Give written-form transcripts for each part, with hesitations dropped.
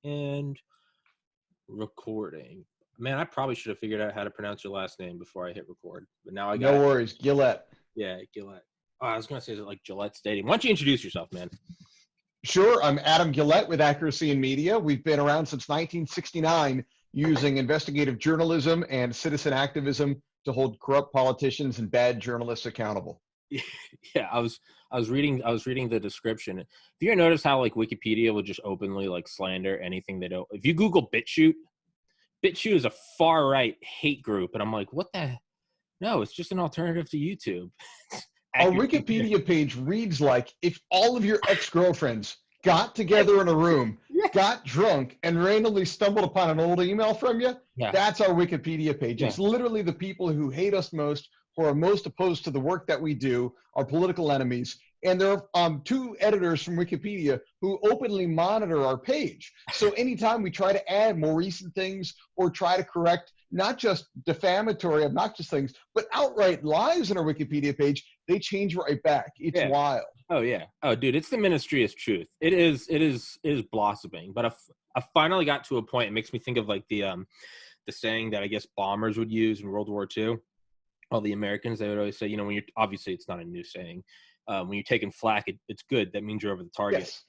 and recording. Man, I probably should have figured out how to pronounce your last name before I hit record, but now I got No worries, Gillette. Yeah, Gillette. Oh, I was gonna say, is it like Gillette Stadium? Why don't you introduce yourself, man? Sure, I'm Adam Gillette with Accuracy in Media. We've been around since 1969 using investigative journalism and citizen activism to hold corrupt politicians and bad journalists accountable. Yeah, I was reading the description. Have you ever noticed how like Wikipedia will just openly like slander anything they don't? If you Google BitChute is a far right hate group, and I'm like, what the? No, it's just an alternative to YouTube. Our Wikipedia page reads like if all of your ex-girlfriends got together in a room, got drunk, and randomly stumbled upon an old email from you, that's our Wikipedia page. It's literally the people who hate us most, who are most opposed to the work that we do, our political enemies. And there are two editors from Wikipedia who openly monitor our page. So anytime we try to add more recent things or try to correct not just defamatory, obnoxious things, but outright lies on our Wikipedia page, they change right back. It's wild. Oh yeah. Oh dude, it's the ministry of truth. It is blossoming. But I finally got to a point. It makes me think of like the saying that I guess bombers would use in World War II. All the Americans, they would always say, you know, when you're, obviously it's not a new saying. When you're taking flak, it's good. That means you're over the target. Yes,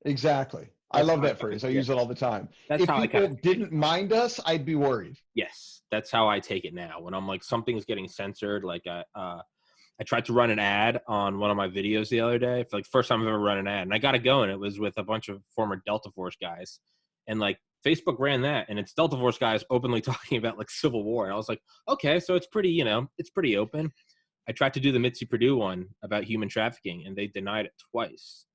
exactly. I love that phrase. I use it all the time. If people didn't mind us, I'd be worried. Yes, that's how I take it now. When I'm like, something's getting censored, like I tried to run an ad on one of my videos the other day. For like first time I've ever run an ad, and I got it going. It was with a bunch of former Delta Force guys, and like Facebook ran that, and it's Delta Force guys openly talking about like Civil War. And I was like, okay, so it's pretty, you know, it's pretty open. I tried to do the Mitzi Perdue one about human trafficking, and they denied it twice.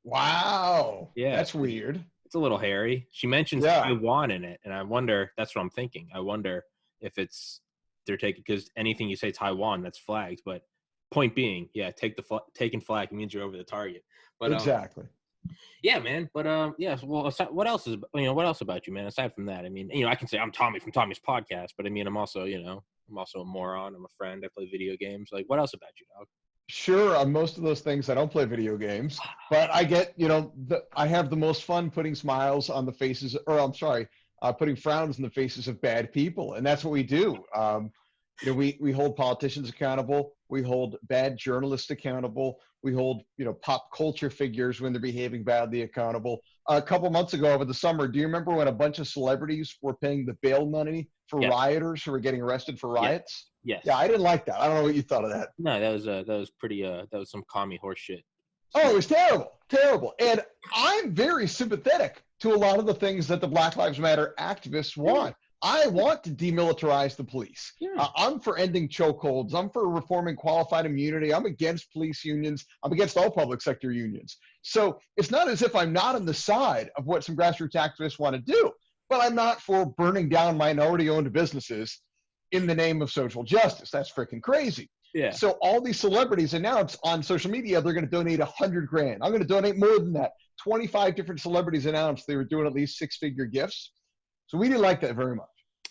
Wow. Yeah, that's weird. It's a little hairy. She mentions Taiwan in it, and I wonder. That's what I'm thinking. I wonder if they're taking, because anything you say Taiwan, that's flagged. But point being, taking flag means you're over the target. But exactly. Yeah, man. But yeah. Well, what else about you, man? Aside from that, I mean, you know, I can say I'm Tommy from Tommy's podcast, but I mean, I'm also a moron. I'm a friend. I play video games. Like, what else about you, dog? Sure, on most of those things, I don't play video games, but I get, I have the most fun putting smiles on the faces, putting frowns on the faces of bad people, and that's what we do. We hold politicians accountable. We hold bad journalists accountable. We hold, pop culture figures when they're behaving badly accountable. A couple months ago over the summer, do you remember when a bunch of celebrities were paying the bail money for rioters who were getting arrested for riots? Yes. Yeah, I didn't like that. I don't know what you thought of that. No, that was pretty. That was some commie horse shit. Oh, it was terrible. And I'm very sympathetic to a lot of the things that the Black Lives Matter activists want. I want to demilitarize the police. I'm for ending chokeholds. I'm for reforming qualified immunity. I'm against police unions. I'm against all public sector unions. So it's not as if I'm not on the side of what some grassroots activists want to do, but I'm not for burning down minority-owned businesses in the name of social justice. That's freaking crazy. Yeah. So all these celebrities announce on social media they're going to donate $100,000. I'm going to donate more than that. 25 different celebrities announced they were doing at least six-figure gifts. So we didn't like that very much.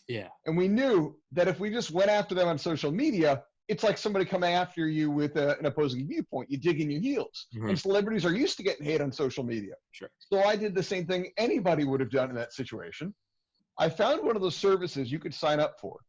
Yeah. And we knew that if we just went after them on social media, it's like somebody coming after you with an opposing viewpoint. You dig in your heels. Mm-hmm. And celebrities are used to getting hate on social media. Sure. So I did the same thing anybody would have done in that situation. I found one of those services you could sign up for,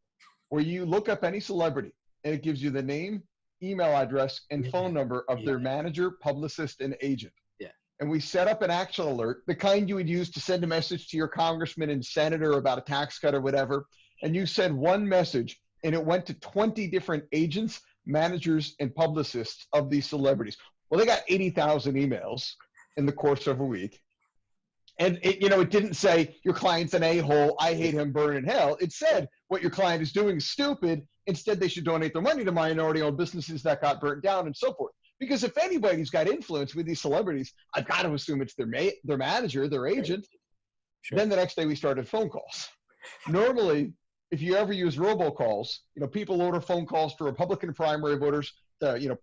where you look up any celebrity and it gives you the name, email address, and phone number of their manager, publicist, and agent. Yeah. And we set up an action alert, the kind you would use to send a message to your congressman and senator about a tax cut or whatever. And you send one message and it went to 20 different agents, managers, and publicists of these celebrities. Well, they got 80,000 emails in the course of a week. And it didn't say your client's an a-hole, I hate him, burn in hell. It said what your client is doing is stupid. Instead, they should donate their money to minority-owned businesses that got burnt down and so forth. Because if anybody's got influence with these celebrities, I've got to assume it's their manager, their agent. Sure. Then the next day we started phone calls. Normally, if you ever use robocalls, people order phone calls to Republican primary voters.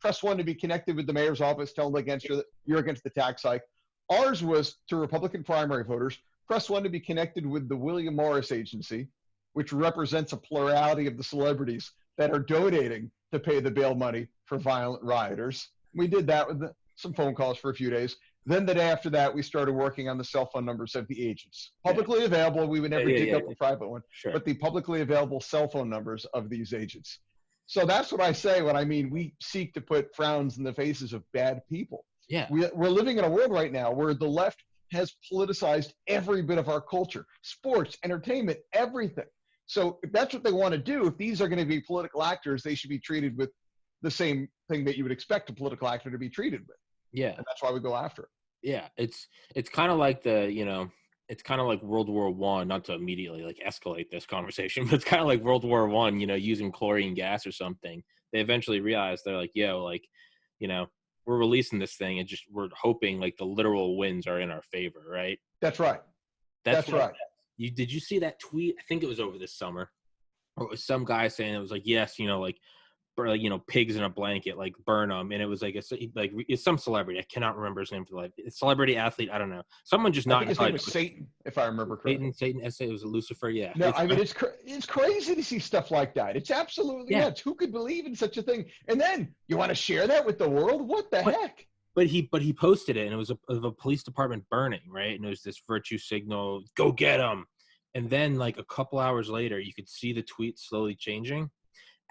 Press 1 to be connected with the mayor's office. Tell them you're against the tax hike. Ours was to Republican primary voters. Press 1 to be connected with the William Morris Agency, which represents a plurality of the celebrities that are donating to pay the bail money for violent rioters. We did that with some phone calls for a few days. Then the day after that, we started working on the cell phone numbers of the agents. Publicly available, we would never dig up a private one, but the publicly available cell phone numbers of these agents. So that's what I say when I mean we seek to put frowns in the faces of bad people. Yeah. We're living in a world right now where the left has politicized every bit of our culture, sports, entertainment, everything. So if that's what they want to do, if these are going to be political actors, they should be treated with the same thing that you would expect a political actor to be treated with. Yeah. And that's why we go after it. Yeah. It's kind of like it's kind of like World War One, not to immediately like escalate this conversation, but it's kind of like World War One, using chlorine gas or something. They eventually realized they're like, we're releasing this thing and we're hoping like the literal winds are in our favor, right? That's right. That's right. Did you see that tweet? I think it was over this summer. Or it was some guy saying it was like, yes, pigs in a blanket, like burn them. And it was like it's some celebrity. I cannot remember his name for the life. It's celebrity athlete. I don't know. Someone just not. I think his name was Satan, if I remember correctly. Satan. It was Lucifer. Yeah. No, it's crazy to see stuff like that. It's absolutely nuts. Who could believe in such a thing? And then you want to share that with the world? What the heck? But he posted it, and it was a police department burning, right? And it was this virtue signal, go get them. And then like a couple hours later, you could see the tweet slowly changing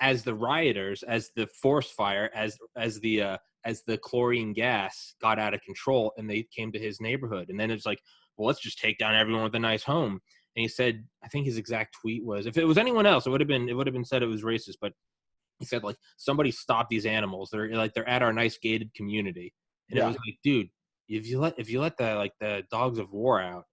as the rioters, as the forest fire, as the chlorine gas got out of control, and they came to his neighborhood. And then it's like, well, let's just take down everyone with a nice home. And he said, I think his exact tweet was, if it was anyone else, it would have been said it was racist. But he said like, somebody stop these animals. They're at our nice gated community. And it was like, dude, if you let the dogs of war out,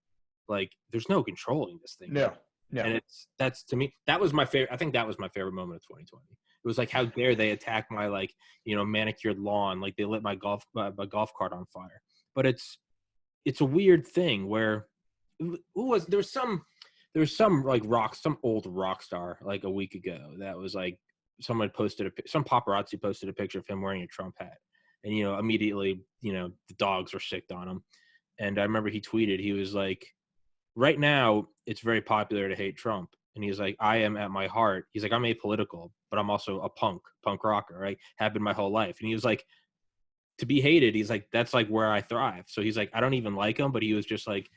like there's no controlling this thing. No. And that's to me, that was my favorite. I think that was my favorite moment of 2020. It was like, how dare they attack my manicured lawn? Like they lit my golf cart on fire. But it's a weird thing where there was some old rock star like a week ago that was like, some paparazzi posted a picture of him wearing a Trump hat. And, immediately, the dogs were sicked on him. And I remember he tweeted, he was like, right now, it's very popular to hate Trump. And he's like, I am at my heart. He's like, I'm apolitical, but I'm also a punk rocker, right? Have been my whole life. And he was like, to be hated, he's like, that's like where I thrive. So he's like, I don't even like him, but he was just like,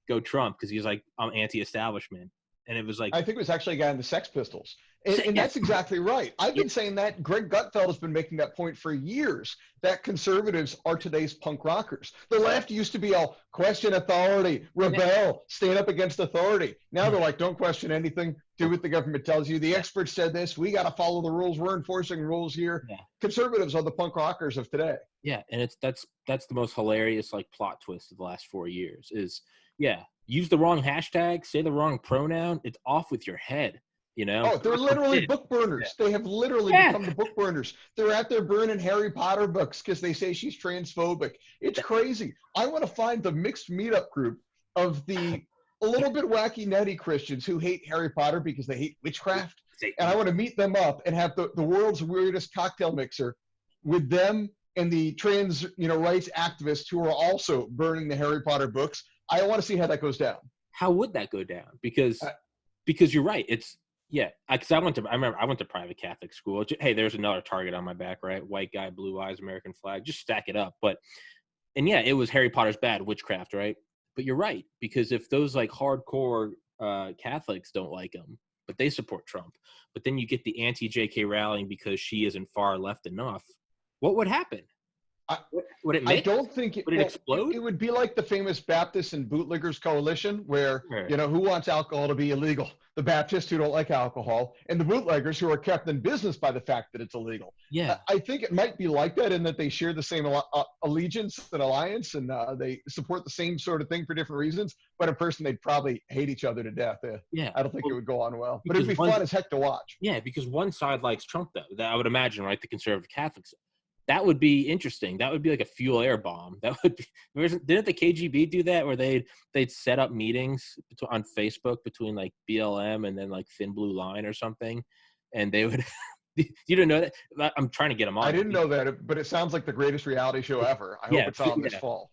go Trump. Cause he's like, I'm anti-establishment. And it was like, I think it was actually a guy in the Sex Pistols. And that's exactly right. I've been saying that. Greg Gutfeld has been making that point for years, that conservatives are today's punk rockers. The left used to be all question authority, rebel, stand up against authority. Now they're like, don't question anything, do what the government tells you. The experts said this, we got to follow the rules, we're enforcing rules here. Yeah. Conservatives are the punk rockers of today. Yeah, and that's the most hilarious like plot twist of the last 4 years is, use the wrong hashtag, say the wrong pronoun, it's off with your head. Oh, they're literally book burners. They have literally become the book burners. They're out there burning Harry Potter books because they say she's transphobic. It's crazy. I want to find the mixed meetup group of the a little bit wacky, nutty Christians who hate Harry Potter because they hate witchcraft. And I want to meet them up and have the world's weirdest cocktail mixer with them and the trans rights activists who are also burning the Harry Potter books. I want to see how that goes down. How would that go down? Because you're right. Because I went to private Catholic school. Hey, there's another target on my back, right? White guy, blue eyes, American flag. Just stack it up. It was Harry Potter's bad, witchcraft, right? But you're right, because if those like hardcore Catholics don't like him, but they support Trump, but then you get the anti-JK rallying because she isn't far left enough, what would happen? Would it I don't think would it explode? It would be like the famous Baptists and Bootleggers Coalition, where who wants alcohol to be illegal? The Baptists who don't like alcohol, and the bootleggers who are kept in business by the fact that it's illegal. Yeah, I think it might be like that in that they share the same allegiance and alliance, and they support the same sort of thing for different reasons. But in person, they'd probably hate each other to death. I don't think it would go on well. But it'd be fun as heck to watch. Yeah, because one side likes Trump, though. That I would imagine, right? The conservative Catholics. That would be interesting. That would be like a fuel air bomb. That would be. Didn't the KGB do that, where they'd set up meetings on Facebook between like BLM and then like Thin Blue Line or something, and they would. You didn't know that? I'm trying to get them on. I didn't know that, but it sounds like the greatest reality show ever. I hope it's on this fall.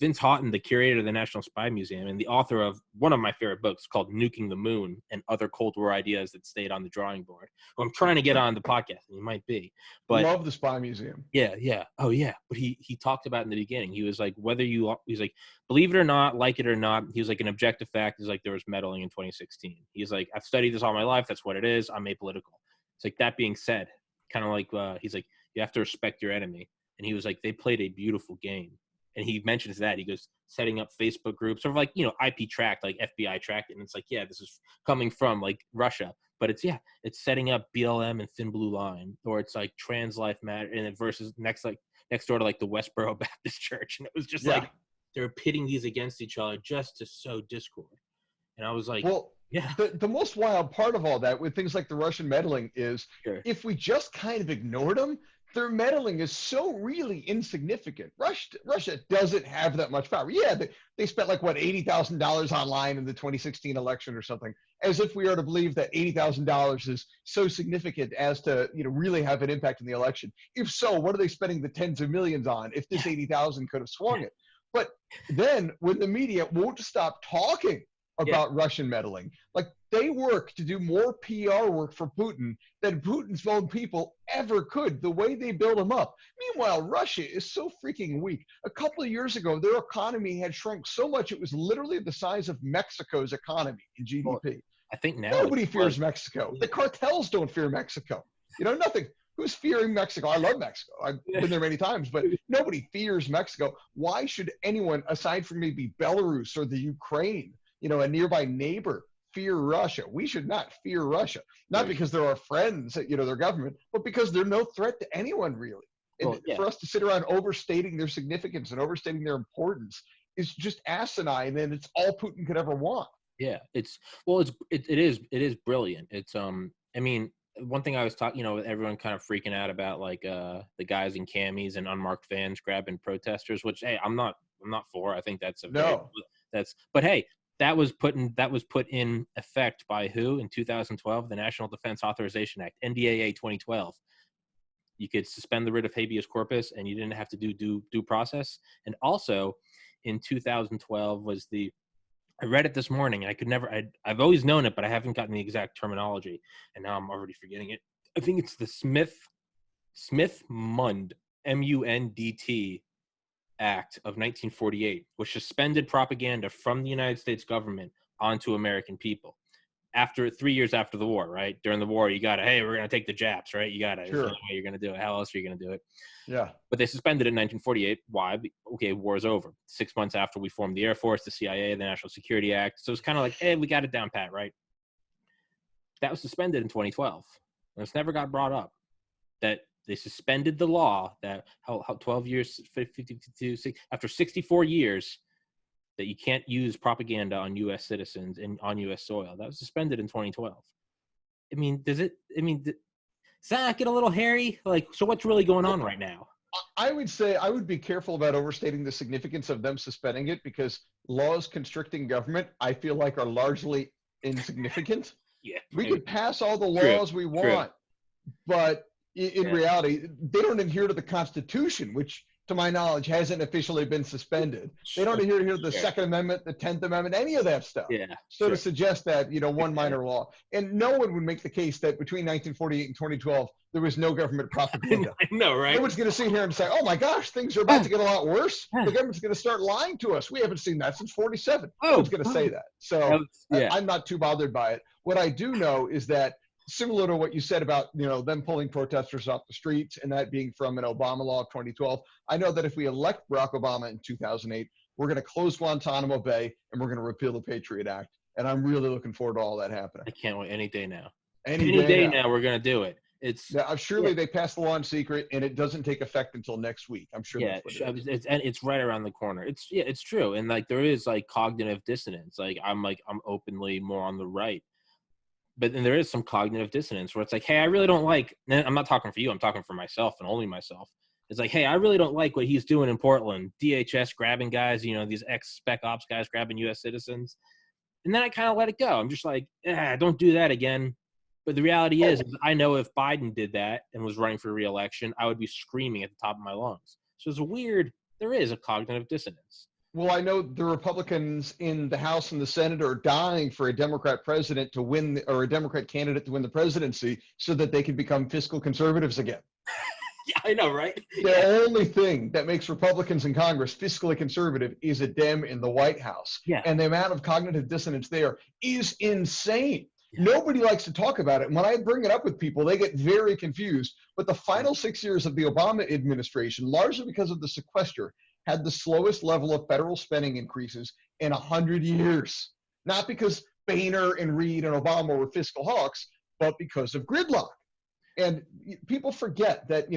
Vince Houghton, the curator of the National Spy Museum and the author of one of my favorite books called Nuking the Moon and Other Cold War Ideas That Stayed on the Drawing Board. Well, I'm trying to get on the podcast, and he might be. But love the Spy Museum. Yeah. Oh, yeah. But he talked about in the beginning, he was like, he's like, believe it or not, like it or not, he was like, an objective fact is like there was meddling in 2016. He's like, I've studied this all my life. That's what it is. I'm apolitical. It's like, that being said, kind of like, he's like, you have to respect your enemy. And he was like, they played a beautiful game. And he mentions that. He goes, setting up Facebook groups, sort of like, IP tracked, like FBI tracked. And it's like, yeah, this is coming from like Russia. But it's setting up BLM and Thin Blue Line. Or it's like Trans Life Matter and versus next door to like the Westboro Baptist Church. And it was just like, they were pitting these against each other just to sow discord. And I was like, well, yeah. The most wild part of all that with things like the Russian meddling is if we just kind of ignored them, their meddling is so really insignificant. Russia doesn't have that much power. Yeah, they spent like, what, $80,000 online in the 2016 election or something, as if we are to believe that $80,000 is so significant as to, really have an impact in the election. If so, what are they spending the tens of millions on if this 80,000 could have swung it? But then when the media won't stop talking about Russian meddling, like they work to do more PR work for Putin than Putin's own people ever could, the way they build him up. Meanwhile, Russia is so freaking weak. A couple of years ago, their economy had shrunk so much it was literally the size of Mexico's economy in GDP. Well, I think now nobody fears Mexico. The cartels don't fear Mexico. Nothing. Who's fearing Mexico? I love Mexico. I've been there many times, but nobody fears Mexico. Why should anyone, aside from maybe Belarus or the Ukraine, a nearby neighbor, fear Russia? We should not fear Russia, not because they're our friends, their government, but because they're no threat to anyone really. And for us to sit around overstating their significance and overstating their importance is just asinine, and it's all Putin could ever want. Yeah, it is brilliant. It's I mean, one thing I was talking, with everyone kind of freaking out about like the guys in camis and unmarked vans grabbing protesters, which hey, I'm not for. I think that's but hey, that was put in effect by who in 2012? The National Defense Authorization Act, NDAA 2012. You could suspend the writ of habeas corpus, and you didn't have to do due process. And also, in 2012 was I read it this morning, and I've always known it, but I haven't gotten the exact terminology, and now I'm already forgetting it. I think it's the Smith-Mundt, M-U-N-D-T Act of 1948, which suspended propaganda from the United States government onto American people. 3 years after the war, right? During the war, you got to, hey, we're going to take the Japs, right? You got to, sure. You're going to do it. How else are you going to do it? Yeah. But they suspended it in 1948. Why? Okay, war's over. 6 months after we formed the Air Force, the CIA, the National Security Act. So it's kind of like, hey, we got it down pat, right? That was suspended in 2012. And it's never got brought up. That they suspended the law that how 12 years, 52, after 64 years, that you can't use propaganda on U.S. citizens and on U.S. soil. That was suspended in 2012. I mean, does that not get a little hairy? Like, so what's really going on right now? I would say I would be careful about overstating the significance of them suspending it, because laws constricting government, I feel like, are largely insignificant. We could pass all the laws we want, but in reality, they don't adhere to the Constitution, which, to my knowledge, hasn't officially been suspended. They don't adhere to the Second Amendment, the 10th Amendment, any of that stuff. To suggest that, one minor law. And no one would make the case that between 1948 and 2012, there was no government propaganda. I know, right? No one's going to sit here and say, oh my gosh, things are about to get a lot worse. The government's going to start lying to us. We haven't seen that since 47. No one's going to say that. So I'm not too bothered by it. What I do know is that, similar to what you said about, them pulling protesters off the streets and that being from an Obama law of 2012, I know that if we elect Barack Obama in 2008, we're going to close Guantanamo Bay and we're going to repeal the Patriot Act. And I'm really looking forward to all that happening. I can't wait. Any day now. Any day now we're going to do it. Surely they passed the law in secret, and it doesn't take effect until next week. I'm sure. Yeah, it's right around the corner. It's true. And like, there is like cognitive dissonance. Like I'm openly more on the right. But then there is some cognitive dissonance where it's like, hey, I really don't like, and I'm not talking for you, I'm talking for myself and only myself. It's like, hey, I really don't like what he's doing in Portland. DHS grabbing guys, these ex-spec ops guys grabbing U.S. citizens. And then I kind of let it go. I'm just like, don't do that again. But the reality is I know if Biden did that and was running for re-election, I would be screaming at the top of my lungs. So it's a weird there is a cognitive dissonance. Well, I know the Republicans in the House and the Senate are dying for a Democrat president to win, or a Democrat candidate to win the presidency, so that they can become fiscal conservatives again. Yeah, I know, right? The only thing that makes Republicans in Congress fiscally conservative is a Dem in the White House. Yeah. And the amount of cognitive dissonance there is insane. Yeah. Nobody likes to talk about it. And when I bring it up with people, they get very confused. But the final 6 years of the Obama administration, largely because of the sequester, had the slowest level of federal spending increases in 100 years. Not because Boehner and Reid and Obama were fiscal hawks, but because of gridlock. And people forget that,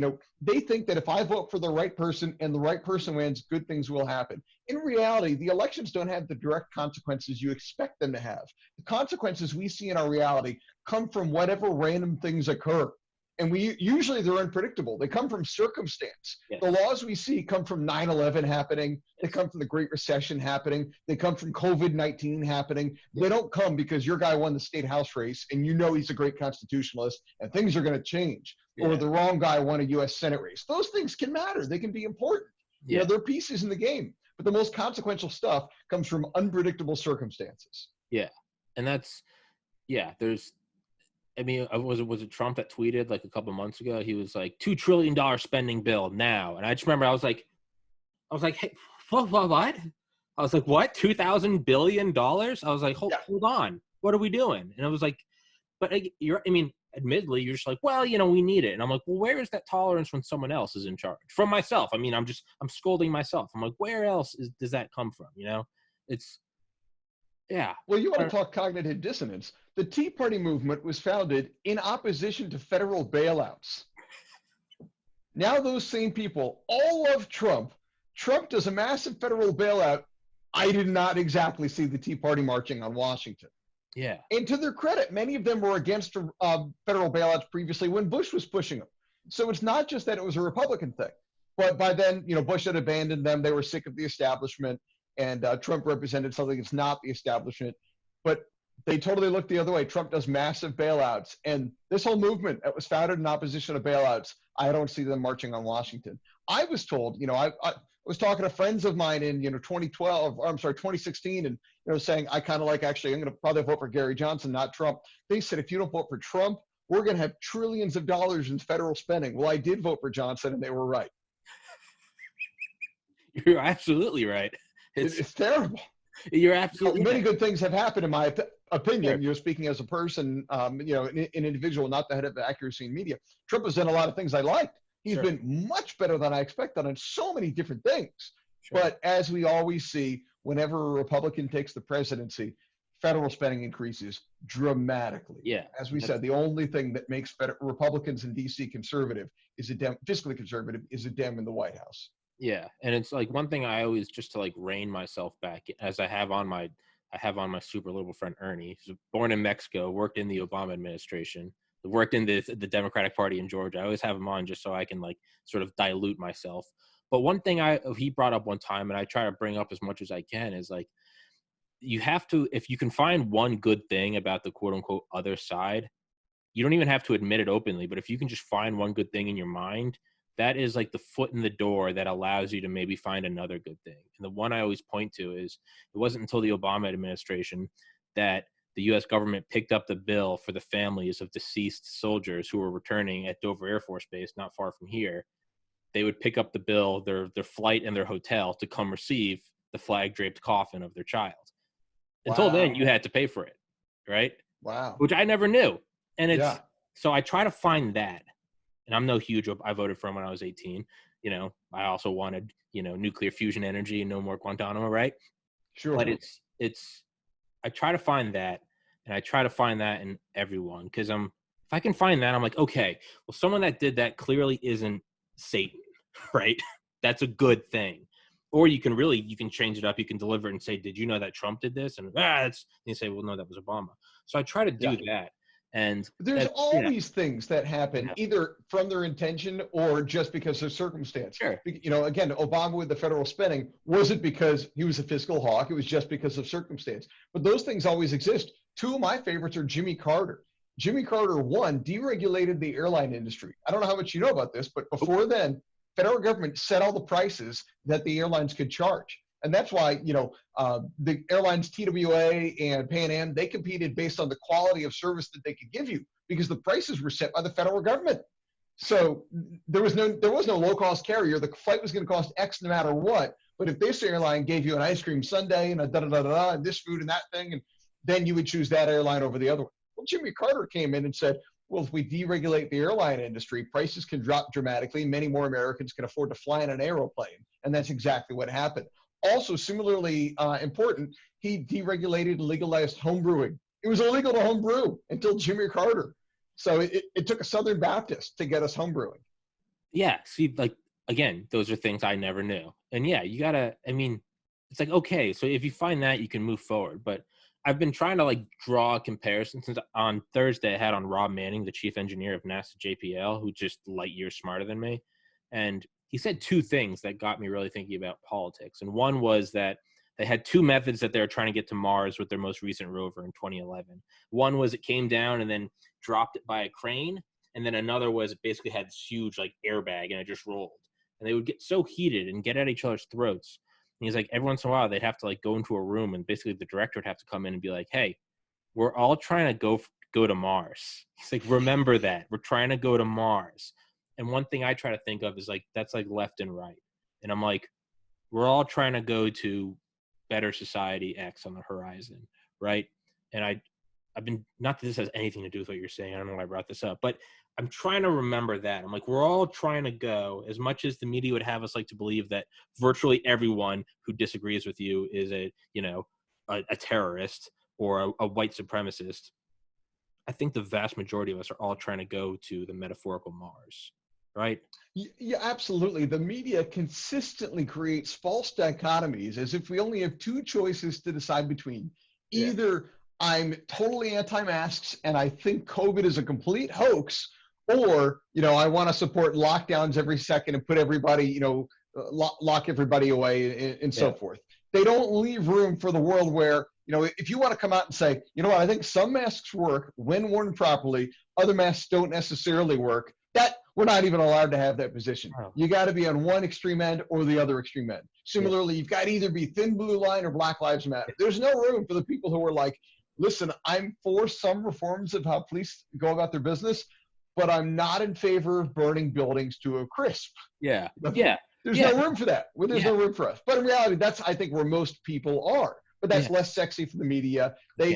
they think that if I vote for the right person and the right person wins, good things will happen. In reality, the elections don't have the direct consequences you expect them to have. The consequences we see in our reality come from whatever random things occur. And usually they're unpredictable. They come from circumstance. Yes. The laws we see come from 9/11 happening. They come from the Great Recession happening. They come from COVID-19 happening. They don't come because your guy won the state house race and he's a great constitutionalist and things are going to change. Yeah. Or the wrong guy won a U.S. Senate race. Those things can matter. They can be important. Yeah. They're pieces in the game. But the most consequential stuff comes from unpredictable circumstances. Yeah. And that's, there's, was it Trump that tweeted like a couple months ago? He was like, $2 trillion spending bill now. And I just remember I was like, hey, what? I was like, what? $2,000 billion? I was like, hold on. What are we doing? And I was like, but admittedly, you're just like, well, we need it. And I'm like, well, where is that tolerance when someone else is in charge? From myself. I'm scolding myself. I'm like, where else does that come from? It's, yeah. Well, you want to talk cognitive dissonance. The Tea Party movement was founded in opposition to federal bailouts. Now those same people all love Trump. Trump does a massive federal bailout. I did not exactly see the Tea Party marching on Washington. Yeah. And to their credit, many of them were against federal bailouts previously when Bush was pushing them. So it's not just that it was a Republican thing. But by then, Bush had abandoned them. They were sick of the establishment. And Trump represented something that's not the establishment. But they totally looked the other way. Trump does massive bailouts. And this whole movement that was founded in opposition to bailouts, I don't see them marching on Washington. I was told, I was talking to friends of mine in 2016 and saying I kind of like, actually I'm going to probably vote for Gary Johnson, not Trump. They said if you don't vote for Trump, we're going to have trillions of dollars in federal spending. Well, I did vote for Johnson and they were right. You're absolutely right. It's terrible. You're absolutely many right. good things have happened in my opinion. Sure. Speaking as a person, an individual, not the head of accuracy in media. Trump has done a lot of things I liked. He's Sure. been much better than I expected on so many different things. Sure. But as we always see, whenever a Republican takes the presidency, federal spending increases dramatically. Yeah. As we said, the only thing that makes Republicans in D.C. conservative is fiscally conservative is a Dem in the White House. Yeah, and it's like one thing I always, just to like rein myself back, as I have on my super liberal friend Ernie, who's born in Mexico, worked in the Obama administration, worked in the Democratic Party in Georgia. I always have him on just so I can like sort of dilute myself. But one thing he brought up one time, and I try to bring up as much as I can, is like, you have to, if you can find one good thing about the quote unquote other side, you don't even have to admit it openly, but if you can just find one good thing in your mind, that is like the foot in the door that allows you to maybe find another good thing. And the one I always point to is it wasn't until the Obama administration that the U.S. government picked up the bill for the families of deceased soldiers who were returning at Dover Air Force Base, not far from here. They would pick up the bill, their flight and their hotel to come receive the flag-draped coffin of their child. Wow. Until then, you had to pay for it, right? Wow. Which I never knew. And so I try to find that. And I'm no huge, I voted for him when I was 18. I also wanted, nuclear fusion energy and no more Guantanamo, right? Sure. But I try to find that, and I try to find that in everyone. Because if I can find that, I'm like, okay, well, someone that did that clearly isn't Satan, right? That's a good thing. Or you can change it up. You can deliver it and say, did you know that Trump did this? And you say, well, no, that was Obama. So I try to do that. And there's always things that happen either from their intention or just because of circumstance. Sure. Again, Obama with the federal spending wasn't because he was a fiscal hawk. It was just because of circumstance. But those things always exist. Two of my favorites are Jimmy Carter. Jimmy Carter, one, deregulated the airline industry. I don't know how much you know about this, but before then, federal government set all the prices that the airlines could charge. And that's why, the airlines TWA and Pan Am, they competed based on the quality of service that they could give you because the prices were set by the federal government. So there was no low-cost carrier. The flight was going to cost X no matter what. But if this airline gave you an ice cream sundae and a da-da-da-da-da and this food and that thing, and then you would choose that airline over the other one. Well, Jimmy Carter came in and said, well, if we deregulate the airline industry, prices can drop dramatically. Many more Americans can afford to fly in an aeroplane. And that's exactly what happened. Also, similarly important, he deregulated and legalized home brewing. It was illegal to home brew until Jimmy Carter. So it took a Southern Baptist to get us home brewing. Yeah. See, like, again, those are things I never knew. And yeah, you gotta, I mean, it's like, okay, so if you find that, you can move forward. But I've been trying to like draw a comparison since on Thursday I had on Rob Manning, the chief engineer of NASA JPL, who's just light years smarter than me. And he said two things that got me really thinking about politics. And one was that they had two methods that they were trying to get to Mars with their most recent rover in 2011. One was it came down and then dropped it by a crane. And then another was it basically had this huge like airbag and it just rolled. And they would get so heated and get at each other's throats. And he's like, every once in a while, they'd have to like go into a room and basically the director would have to come in and be like, hey, we're all trying to go to Mars. He's like, remember that. We're trying to go to Mars. And one thing I try to think of is like, that's like left and right. And I'm like, we're all trying to go to better society X on the horizon, right? And I've been, not that this has anything to do with what you're saying. I don't know why I brought this up, but I'm trying to remember that. I'm like, we're all trying to go, as much as the media would have us like to believe that virtually everyone who disagrees with you is a terrorist or a white supremacist. I think the vast majority of us are all trying to go to the metaphorical Mars, right? Yeah, absolutely. The media consistently creates false dichotomies as if we only have two choices to decide between. Either I'm totally anti-masks and I think COVID is a complete hoax, or, I want to support lockdowns every second and put everybody, lock everybody away and so forth. They don't leave room for the world where, if you want to come out and say, you know what, I think some masks work when worn properly, other masks don't necessarily work, that we're not even allowed to have that position. Wow. You got to be on one extreme end or the other extreme end. Similarly, you've got to either be thin blue line or Black Lives Matter. There's no room for the people who are like, listen, I'm for some reforms of how police go about their business, but I'm not in favor of burning buildings to a crisp. Yeah. There's no room for that. There's no room for us. But in reality, that's, I think, where most people are. But that's less sexy for the media. They,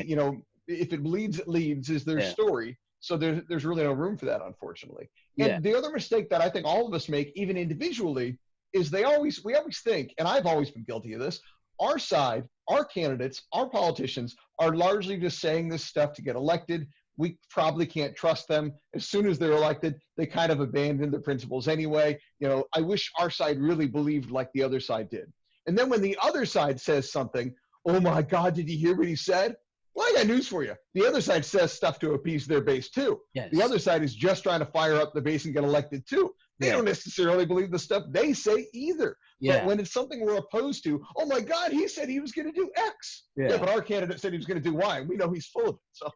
if it bleeds, it leads is their story. So there's really no room for that, unfortunately. And the other mistake that I think all of us make, even individually, is we always think, and I've always been guilty of this, our side, our candidates, our politicians are largely just saying this stuff to get elected. We probably can't trust them. As soon as they're elected, they kind of abandon their principles anyway. I wish our side really believed like the other side did. And then when the other side says something, oh my God, did you hear what he said? Well, I got news for you. The other side says stuff to appease their base too. Yes. The other side is just trying to fire up the base and get elected too. They don't necessarily believe the stuff they say either. But when it's something we're opposed to, oh my God, he said he was going to do X. Yeah, but our candidate said he was going to do Y, and we know he's full of it. So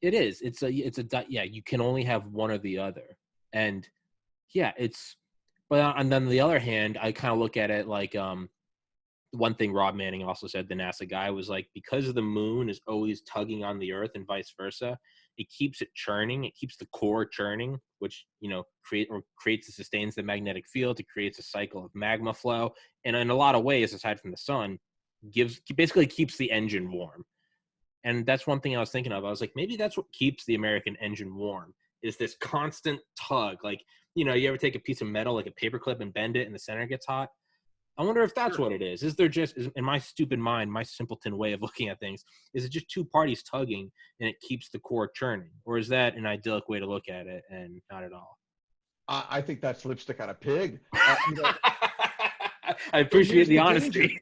it is. You can only have one or the other. And but on the other hand, I kind of look at it like, one thing Rob Manning also said, the NASA guy, was like, because the moon is always tugging on the Earth and vice versa, it keeps it churning. It keeps the core churning, which, creates and sustains the magnetic field. It creates a cycle of magma flow. And in a lot of ways, aside from the sun, basically keeps the engine warm. And that's one thing I was thinking of. I was like, maybe that's what keeps the American engine warm, is this constant tug. Like, you ever take a piece of metal, like a paperclip, and bend it and the center gets hot? I wonder if that's what it is. Is there just, in my stupid mind, my simpleton way of looking at things, is it just two parties tugging and it keeps the core churning? Or is that an idyllic way to look at it and not at all? I think that's lipstick on a pig. I appreciate the honesty.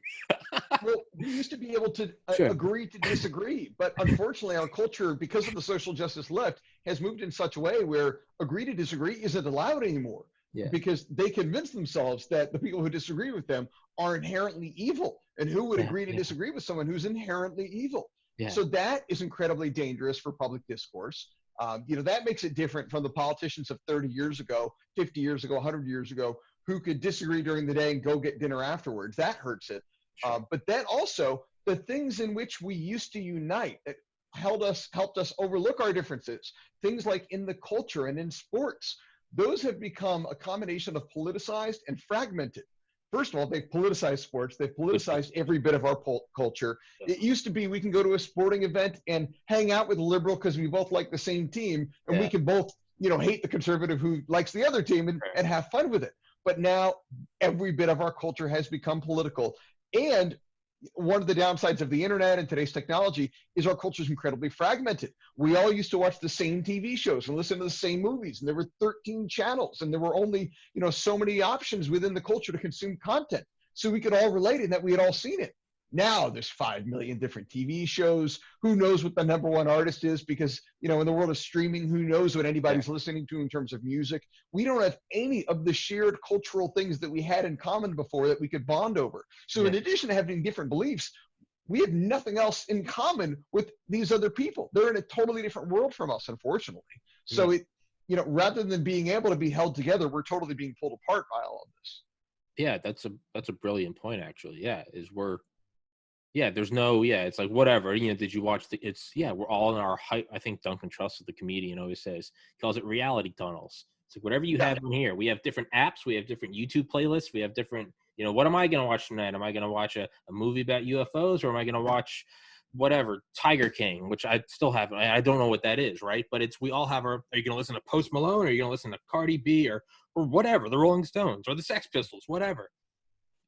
Well, we used to be able to agree to disagree, but unfortunately our culture, because of the social justice left, has moved in such a way where agree to disagree isn't allowed anymore. Because they convince themselves that the people who disagree with them are inherently evil. And who would agree to disagree with someone who's inherently evil? So that is incredibly dangerous for public discourse. That makes it different from the politicians of 30 years ago, 50 years ago, 100 years ago, who could disagree during the day and go get dinner afterwards. That hurts it. Sure. But then also the things in which we used to unite that helped us overlook our differences, things like in the culture and in sports, those have become a combination of politicized and fragmented. First of all, they've politicized sports. They've politicized every bit of our culture. It used to be we can go to a sporting event and hang out with a liberal because we both like the same team, and we can both, hate the conservative who likes the other team and have fun with it. But now every bit of our culture has become political. And one of the downsides of the internet and today's technology is our culture is incredibly fragmented. We all used to watch the same TV shows and listen to the same movies, and there were 13 channels, and there were only, so many options within the culture to consume content. So we could all relate in that we had all seen it. Now there's 5 million different TV shows. Who knows what the number one artist is? Because, in the world of streaming, who knows what anybody's listening to in terms of music? We don't have any of the shared cultural things that we had in common before that we could bond over. So in addition to having different beliefs, we have nothing else in common with these other people. They're in a totally different world from us, unfortunately. So rather than being able to be held together, we're totally being pulled apart by all of this. Yeah, that's a brilliant point, actually. There's no, it's like, whatever, did you watch we're all in our hype. I think Duncan Trussell, the comedian, always says, calls it reality tunnels. It's like, whatever you have in here, we have different apps, we have different YouTube playlists, we have different, what am I going to watch tonight? Am I going to watch a movie about UFOs, or am I going to watch whatever, Tiger King, which I still haven't, I don't know what that is, right? But we all have are you going to listen to Post Malone, or are you going to listen to Cardi B, or whatever, the Rolling Stones, or the Sex Pistols, whatever.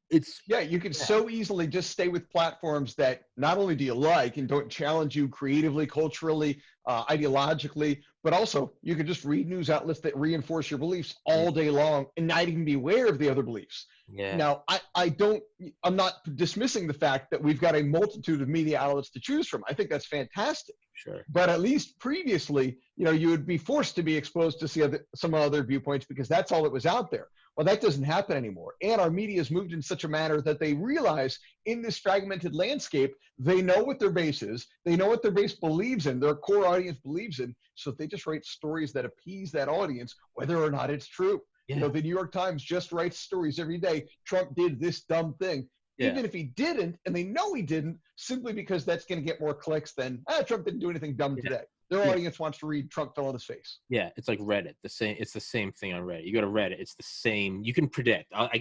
You can so easily just stay with platforms that not only do you like and don't challenge you creatively, culturally, ideologically, but also you can just read news outlets that reinforce your beliefs all day long and not even be aware of the other beliefs. Now, I'm not dismissing the fact that we've got a multitude of media outlets to choose from. I think that's fantastic. Sure. But at least previously, you would be forced to be exposed to some other viewpoints because that's all that was out there. Well, that doesn't happen anymore. And our media has moved in such a manner that they realize in this fragmented landscape, they know what their base is. They know what their base believes in, their core audience believes in. So they just write stories that appease that audience, whether or not it's true. The New York Times just writes stories every day. Trump did this dumb thing. Even if he didn't, and they know he didn't, simply because that's going to get more clicks than, Trump didn't do anything dumb today. Their audience wants to read Trump fell on his face. Yeah, it's like Reddit. It's the same thing on Reddit. You go to Reddit, it's the same. You can predict. I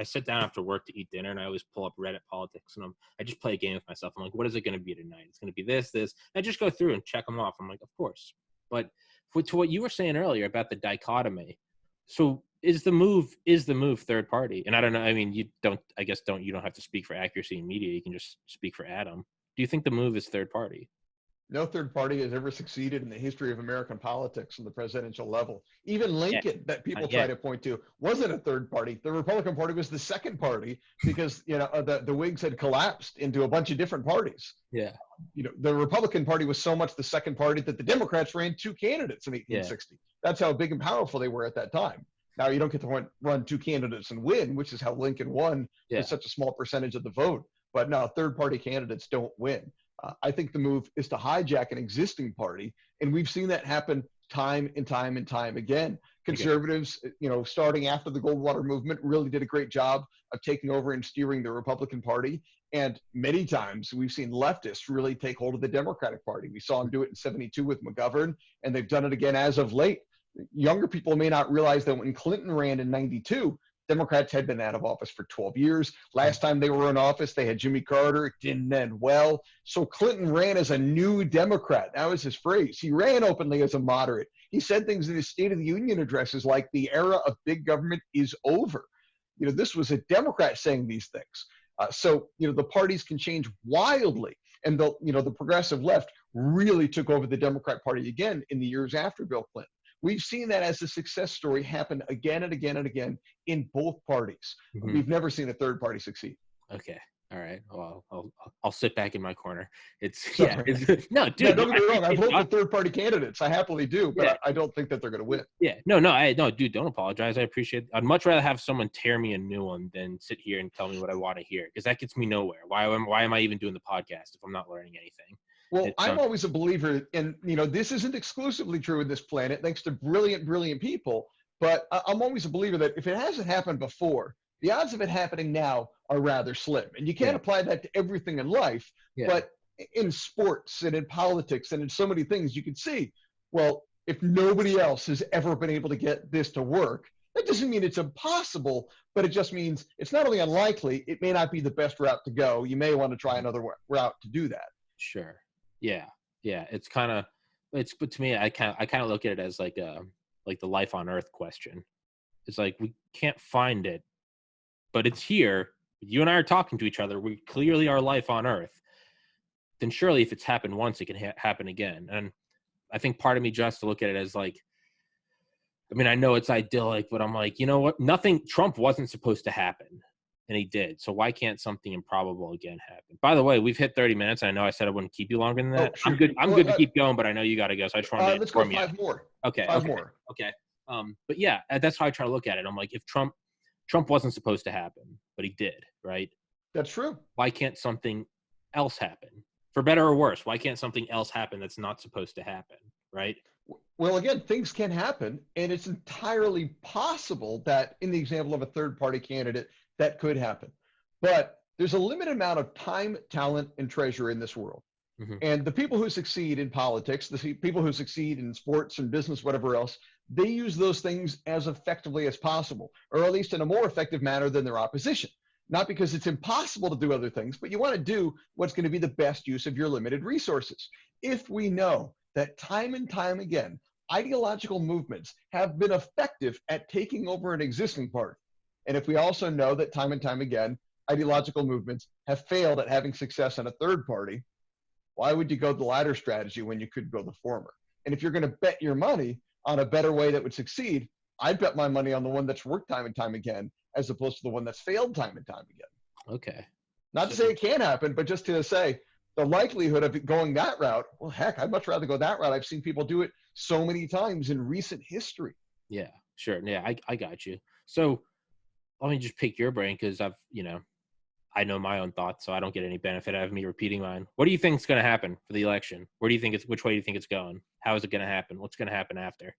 sit down after work to eat dinner, and I always pull up Reddit politics, and I just play a game with myself. I'm like, what is it going to be tonight? It's going to be this. I just go through and check them off. I'm like, of course. But to what you were saying earlier about the dichotomy, so is the move third party? And I don't know. I mean, you don't have to speak for accuracy in media. You can just speak for Adam. Do you think the move is third party? No third party has ever succeeded in the history of American politics on the presidential level. Even Lincoln, that people try to point to, wasn't a third party. The Republican Party was the second party because the Whigs had collapsed into a bunch of different parties. The Republican Party was so much the second party that the Democrats ran 2 candidates in 1860. That's how big and powerful they were at that time. Now you don't get to run 2 candidates and win, which is how Lincoln won with such a small percentage of the vote. But no, third party candidates don't win. I think the move is to hijack an existing party, and we've seen that happen time and time and time again. Conservatives, starting after the Goldwater movement, really did a great job of taking over and steering the Republican Party. And many times we've seen leftists really take hold of the Democratic Party. We saw them do it in '72 with McGovern, and they've done it again as of late. Younger people may not realize that when Clinton ran in '92, Democrats had been out of office for 12 years. Last time they were in office, they had Jimmy Carter. It didn't end well. So Clinton ran as a new Democrat. That was his phrase. He ran openly as a moderate. He said things in his State of the Union addresses like the era of big government is over. This was a Democrat saying these things. So the parties can change wildly. And the progressive left really took over the Democrat Party again in the years after Bill Clinton. We've seen that as a success story happen again and again and again in both parties. We've never seen a third party succeed. Okay. All right. Well, I'll sit back in my corner. Sorry. No, Now, dude. don't get me wrong. I vote for I third-party candidates. I happily do, but yeah, I don't think that they're going to win. yeah. No, dude. Don't apologize. I appreciate it. I'd much rather have someone tear me a new one than sit here and tell me what I want to hear, because that gets me nowhere. Why am I even doing the podcast if I'm not learning anything? Well, I'm always a believer, and this isn't exclusively true in this planet, thanks to brilliant people. But I'm always a believer that if it hasn't happened before, the odds of it happening now are rather slim. And you can't apply that to everything in life, but in sports and in politics and in so many things, you can see, well, if nobody else has ever been able to get this to work, that doesn't mean it's impossible, but it just means it's not only unlikely, it may not be the best route to go. You may want to try another route to do that. Sure. Yeah. It's but to me, I kind of look at it as like the life on Earth question. It's like, we can't find it, but it's here. You and I are talking to each other. We clearly are life on Earth. Then surely, if it's happened once, it can happen again. And I think part of me just to look at it as like, I mean, I know it's idyllic, but I'm like, you know what? Trump wasn't supposed to happen, and he did. So why can't something improbable again happen? By the way, we've hit 30 minutes. And I know I said I wouldn't keep you longer than that. Sure. I'm good to keep going, but I know you got to go. So I just wanted to let's go inform you. 5 more. Okay. 5 more. Okay. But yeah, that's how I try to look at it. I'm like, if Trump wasn't supposed to happen, but he did, right? That's true. Why can't something else happen? For better or worse, why can't something else happen that's not supposed to happen, right? Well, again, things can happen, and it's entirely possible that in the example of a third-party candidate, that could happen. But there's a limited amount of time, talent, and treasure in this world. Mm-hmm. And the people who succeed in politics, the people who succeed in sports and business, whatever else, they use those things as effectively as possible, or at least in a more effective manner than their opposition. Not because it's impossible to do other things, but you want to do what's going to be the best use of your limited resources. If we know that time and time again, ideological movements have been effective at taking over an existing party, and if we also know that time and time again, ideological movements have failed at having success in a third party, why would you go the latter strategy when you could go the former? And if you're going to bet your money on a better way that would succeed, I'd bet my money on the one that's worked time and time again, as opposed to the one that's failed time and time again. Okay. Not to say it can't happen, but just to say the likelihood of it going that route, well, heck, I'd much rather go that route. I've seen people do it so many times in recent history. Yeah, sure. Yeah, I got you. So let me just pick your brain, because I know my own thoughts, so I don't get any benefit out of me repeating mine. What do you think is going to happen for the election? Which way do you think it's going? How is it going to happen? What's going to happen after?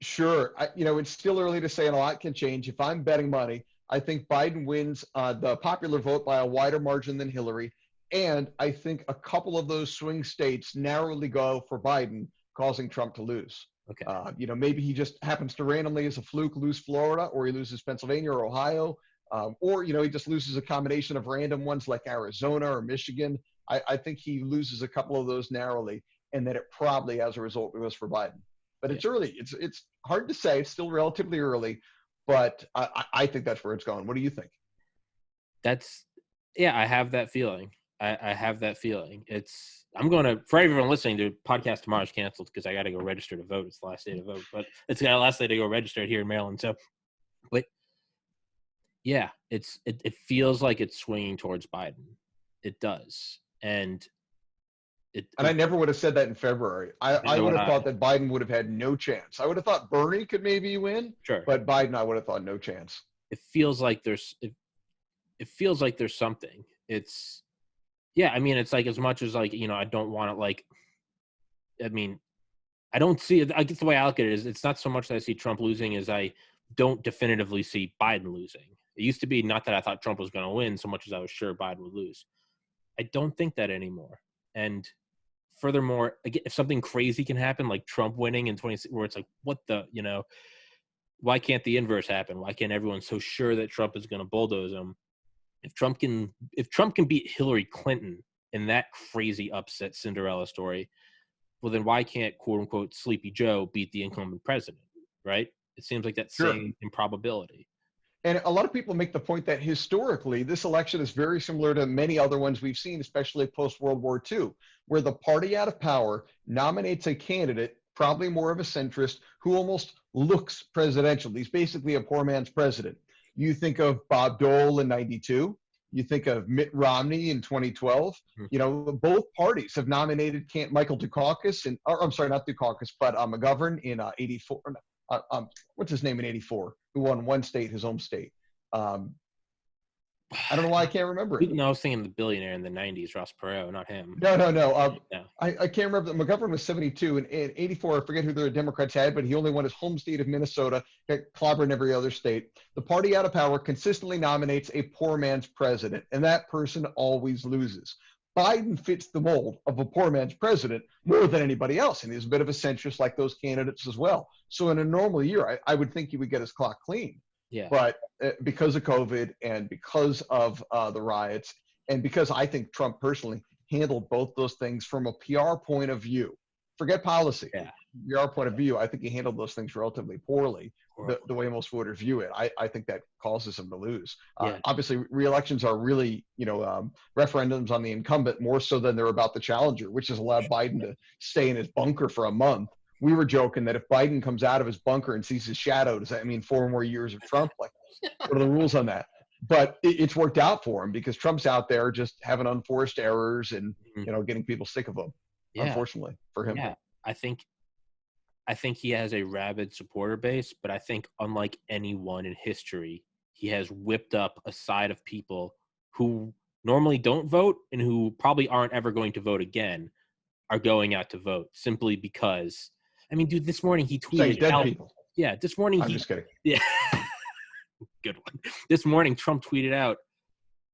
Sure. It's still early to say, and a lot can change. If I'm betting money, I think Biden wins the popular vote by a wider margin than Hillary. And I think a couple of those swing states narrowly go for Biden, causing Trump to lose. Okay. Maybe he just happens to randomly, as a fluke, lose Florida, or he loses Pennsylvania or Ohio, or he just loses a combination of random ones like Arizona or Michigan. I think he loses a couple of those narrowly, and that it probably, as a result, goes for Biden. But it's early. It's hard to say. It's still relatively early, but I think that's where it's going. What do you think? I have that feeling. I have that feeling. I'm going to, for everyone listening, the podcast tomorrow is canceled because I got to go register to vote. It's the last day to vote, but it's the last day to go register here in Maryland. So, but yeah, it feels like it's swinging towards Biden. It does. And I never would have said that in February. I would have thought that Biden would have had no chance. I would have thought Bernie could maybe win, sure, but Biden, I would have thought no chance. It feels like there's something. It's like, as much as I don't want to I don't see it. I guess the way I look at it is, it's not so much that I see Trump losing as I don't definitively see Biden losing. It used to be not that I thought Trump was going to win so much as I was sure Biden would lose. I don't think that anymore. And furthermore, again, if something crazy can happen, like Trump winning in 20, where it's like, what the, why can't the inverse happen? Why can't everyone so sure that Trump is going to bulldoze him? If Trump can beat Hillary Clinton in that crazy upset Cinderella story, well, then why can't, quote unquote, Sleepy Joe beat the incumbent president, right? It seems like that same improbability. And a lot of people make the point that historically, this election is very similar to many other ones we've seen, especially post-World War II, where the party out of power nominates a candidate, probably more of a centrist, who almost looks presidential. He's basically a poor man's president. You think of Bob Dole in '92. You think of Mitt Romney in 2012. You know, both parties have nominated Michael Dukakis, I'm sorry, not Dukakis, but McGovern in 84. What's his name in 84? Who won one state, his home state? I don't know why I can't remember it. No, I was thinking the billionaire in the 90s, Ross Perot, not him. No. No. I can't remember. McGovern was 72, and in 84, I forget who the Democrats had, but he only won his home state of Minnesota, got clobbered in every other state. The party out of power consistently nominates a poor man's president, and that person always loses. Biden fits the mold of a poor man's president more than anybody else, and he's a bit of a centrist like those candidates as well. So in a normal year, I would think he would get his clock clean. Yeah. But because of COVID and because of the riots, and because I think Trump personally handled both those things from a PR point of view, forget policy, PR point of view, I think he handled those things relatively poorly, the way most voters view it. I think that causes him to lose. Obviously, re-elections are really, referendums on the incumbent more so than they're about the challenger, which has allowed Biden to stay in his bunker for a month. We were joking that if Biden comes out of his bunker and sees his shadow, does that mean 4 more years of Trump? Like, what are the rules on that? But it's worked out for him because Trump's out there just having unforced errors and, getting people sick of him, unfortunately, for him. Yeah, I think he has a rabid supporter base, but I think unlike anyone in history, he has whipped up a side of people who normally don't vote and who probably aren't ever going to vote again are going out to vote simply because – I mean, dude, this morning he tweeted dead people. Yeah, this morning I'm just kidding. Yeah. Good one. This morning Trump tweeted out,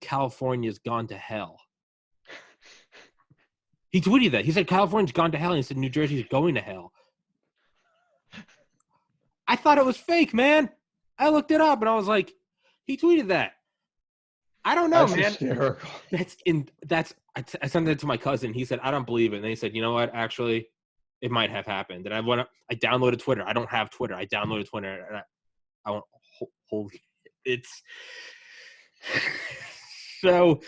California's gone to hell. He tweeted that. He said California's gone to hell, and he said New Jersey's going to hell. I thought it was fake, man. I looked it up and I was like, he tweeted that. I don't know, man. Hysterical. I sent it to my cousin. He said, I don't believe it. And then he said, you know what? Actually, it might have happened. And I downloaded Twitter. I don't have Twitter. I downloaded Twitter, and I won't hold it's so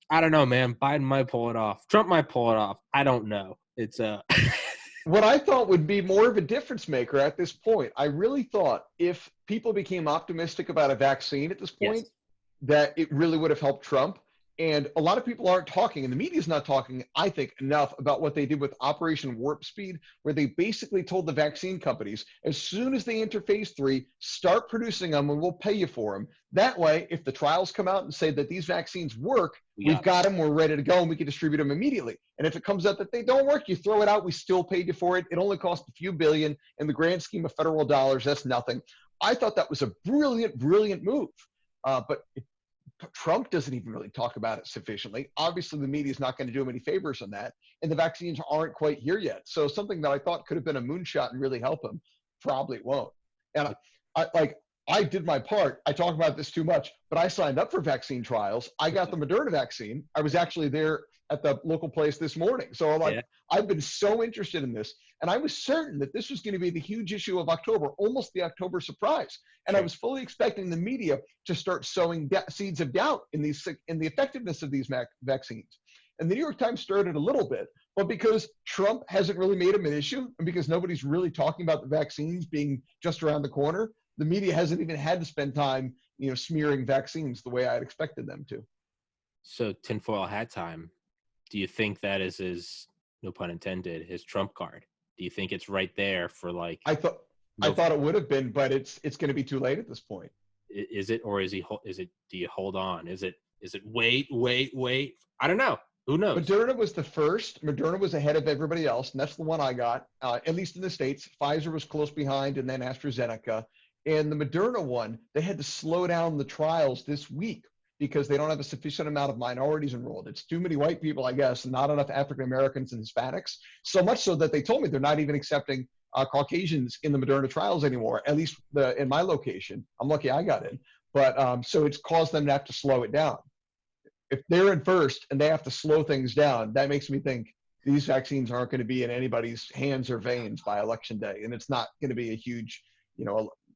I don't know, man. Biden might pull it off. Trump might pull it off. I don't know. It's what I thought would be more of a difference maker at this point. I really thought if people became optimistic about a vaccine at this point, that it really would have helped Trump. And a lot of people aren't talking, and the media is not talking, I think, enough about what they did with Operation Warp Speed, where they basically told the vaccine companies, as soon as they enter phase 3, start producing them and we'll pay you for them. That way, if the trials come out and say that these vaccines work, we've got them, we're ready to go, and we can distribute them immediately. And if it comes out that they don't work, you throw it out, we still paid you for it. It only cost a few billion. In the grand scheme of federal dollars, that's nothing. I thought that was a brilliant, brilliant move. But Trump doesn't even really talk about it sufficiently. Obviously, the media is not going to do him any favors on that, and the vaccines aren't quite here yet. So something that I thought could have been a moonshot and really help him probably won't. And I did my part. I talk about this too much, but I signed up for vaccine trials. I got the Moderna vaccine. I was actually there at the local place this morning. So I've been so interested in this, and I was certain that this was going to be the huge issue of October, almost the October surprise. And I was fully expecting the media to start sowing seeds of doubt in the effectiveness of these vaccines. And the New York Times stirred it a little bit, but because Trump hasn't really made them an issue, and because nobody's really talking about the vaccines being just around the corner, the media hasn't even had to spend time, smearing vaccines the way I'd expected them to. So tinfoil hat time. Do you think that is his, no pun intended, his trump card? Do you think it's right there for like? I thought it would have been, but it's going to be too late at this point. Is it, or is it? Do you hold on? Is it? Wait? I don't know. Who knows? Moderna was the first. Moderna was ahead of everybody else, and that's the one I got. At least in the States, Pfizer was close behind, and then AstraZeneca. And the Moderna one, they had to slow down the trials this week because they don't have a sufficient amount of minorities enrolled. It's too many white people, I guess, and not enough African Americans and Hispanics. So much so that they told me they're not even accepting Caucasians in the Moderna trials anymore, at least in my location. I'm lucky I got in. But so it's caused them to have to slow it down. If they're in first and they have to slow things down, that makes me think these vaccines aren't going to be in anybody's hands or veins by election day. And it's not going to be a huge,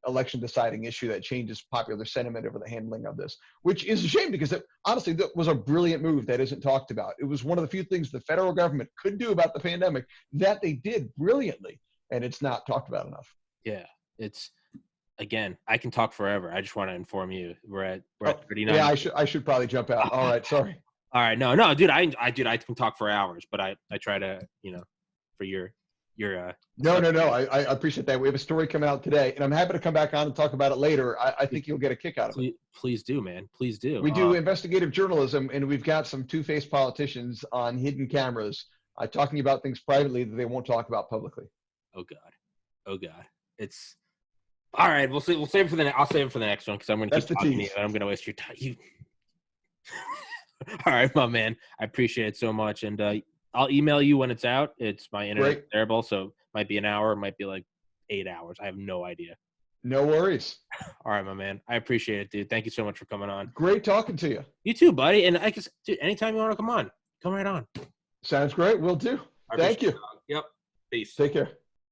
election deciding issue that changes popular sentiment over the handling of this, which is a shame because honestly, that was a brilliant move that isn't talked about. It was one of the few things the federal government could do about the pandemic that they did brilliantly, and it's not talked about enough. Yeah, it's again, I can talk forever. I just want to inform you. We're at Oh, 39. yeah, I should probably jump out. All right, sorry. All right, no, dude, I can talk for hours, but I try to, for your No, stuff. no, no. I appreciate that. We have a story coming out today, and I'm happy to come back on and talk about it later. I think you'll get a kick out of it. Please do, man. Please do. We do investigative journalism, and we've got some two-faced politicians on hidden cameras talking about things privately that they won't talk about publicly. Oh God. It's all right. We'll save it for the. I'll save it for the next one because I'm going to keep talking to you, and I'm going to waste your time. All right, my man. I appreciate it so much, and I'll email you when it's out. It's my internet's terrible, so it might be an hour, it might be like 8 hours. I have no idea. No worries. All right, my man. I appreciate it, dude. Thank you so much for coming on. Great talking to you. You too, buddy. And I guess, dude, anytime you want to come on, come right on. Sounds great. We'll do. Thank you. Yep. Peace. Take care.